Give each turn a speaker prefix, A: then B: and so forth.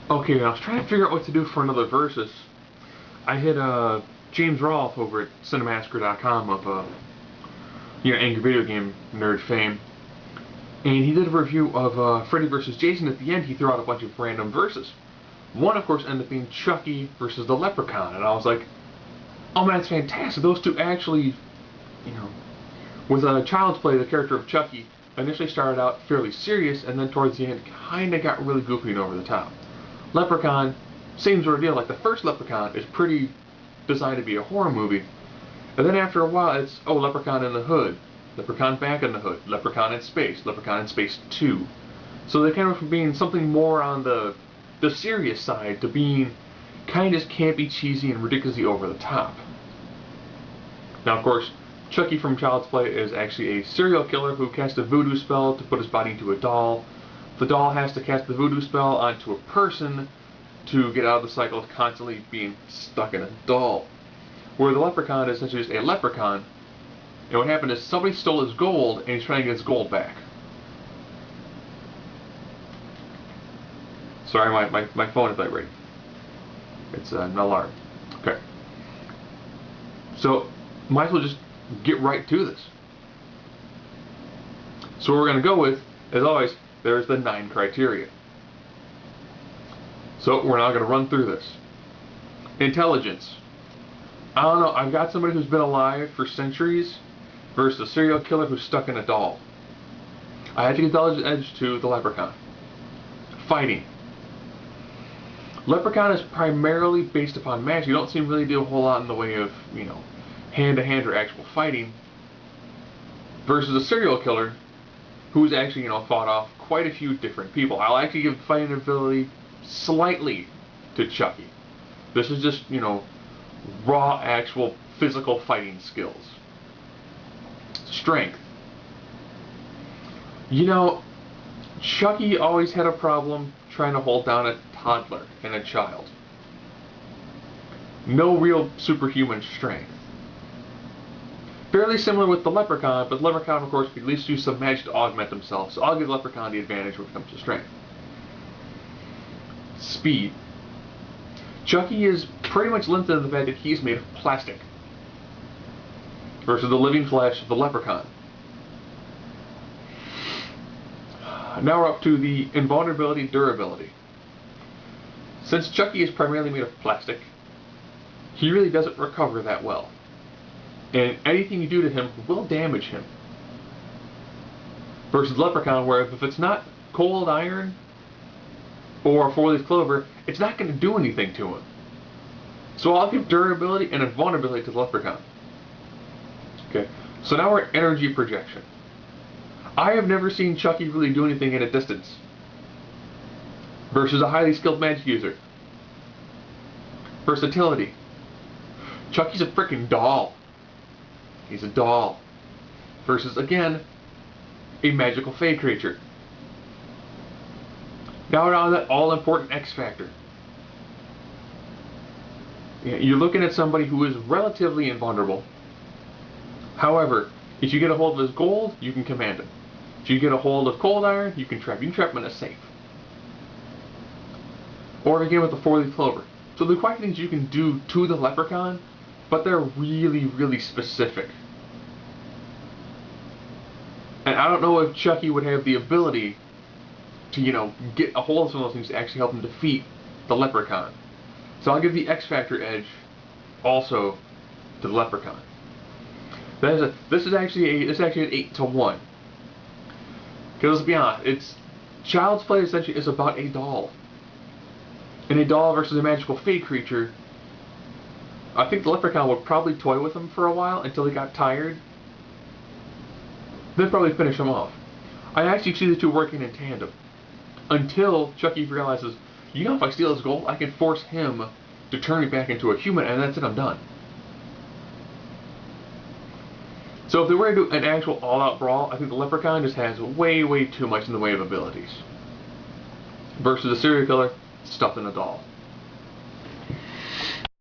A: Okay, I was trying to figure out what to do for another versus. I hit James Rolfe over at Cinemassacre.com of angry video game nerd fame, and he did a review of Freddy vs. Jason. At the end, he threw out a bunch of random verses. One, of course, ended up being Chucky versus the Leprechaun, and I was like, "Oh man, that's fantastic! Those two actually, you know, with Child's Play, the character of Chucky initially started out fairly serious, and then towards the end, kind of got really goofy and over the top. Leprechaun, same sort of deal. Like the first Leprechaun is pretty designed to be a horror movie, and then after a while, it's Leprechaun in the Hood, Leprechaun back in the Hood, Leprechaun in Space 2. So they kind of from being something more on the serious side to being kind of campy, cheesy, and ridiculously over the top. Now, of course, Chucky from Child's Play is actually a serial killer who casts a voodoo spell to put his body into a doll. The doll has to cast the voodoo spell onto a person to get out of the cycle of constantly being stuck in a doll. Where the Leprechaun is essentially just a leprechaun, and what happened is somebody stole his gold and he's trying to get his gold back. Sorry, my phone is vibrating. It's an alarm. Okay. So, might as well just get right to this. So what we're going to go with, as always, there's the 9 criteria. So we're now going to run through this. Intelligence. I don't know, I've got somebody who's been alive for centuries versus a serial killer who's stuck in a doll. I had to give the edge to the Leprechaun. Fighting. Leprechaun is primarily based upon magic. You don't seem really do a whole lot in the way of, hand-to-hand or actual fighting. Versus a serial killer who's actually, fought off quite a few different people. I'll actually give fighting ability slightly to Chucky. This is just, raw, actual physical fighting skills. Strength. Chucky always had a problem trying to hold down a toddler and a child. No real superhuman strength. Fairly similar with the Leprechaun, but the Leprechaun, of course, could at least use some magic to augment themselves, so I'll give the Leprechaun the advantage when it comes to strength. Speed. Chucky is pretty much limited in the fact that he's made of plastic versus the living flesh of the Leprechaun. Now we're up to the invulnerability durability. Since Chucky is primarily made of plastic, he really doesn't recover that well. And anything you do to him will damage him. Versus Leprechaun, where if it's not cold iron or 4-leaf clover, it's not going to do anything to him. So I'll give durability and invulnerability to the Leprechaun. Okay, so now we're at energy projection. I have never seen Chucky really do anything at a distance. Versus a highly skilled magic user. Versatility. Chucky's a freaking doll. He's a doll. Versus, again, a magical fey creature. Now we're on that all-important X factor. You're looking at somebody who is relatively invulnerable. However, if you get a hold of his gold, you can command him. If you get a hold of cold iron, you can trap him in a safe. Or again with the 4-leaf clover. So there are quite things you can do to the Leprechaun, but they're really, really specific. And I don't know if Chucky would have the ability to, get a hold of some of those things to actually help him defeat the Leprechaun. So I'll give the X Factor edge also to the Leprechaun. This is actually an 8-to-1. Because let's be honest, Child's Play essentially is about a doll. And a doll versus a magical fey creature, I think the Leprechaun would probably toy with him for a while until he got tired. Then probably finish him off. I actually see the two working in tandem. Until Chucky realizes, if I steal his gold, I can force him to turn me back into a human, and that's it, I'm done. So if they were to do an actual all-out brawl, I think the Leprechaun just has way, way too much in the way of abilities. Versus a serial killer stuffed in a doll.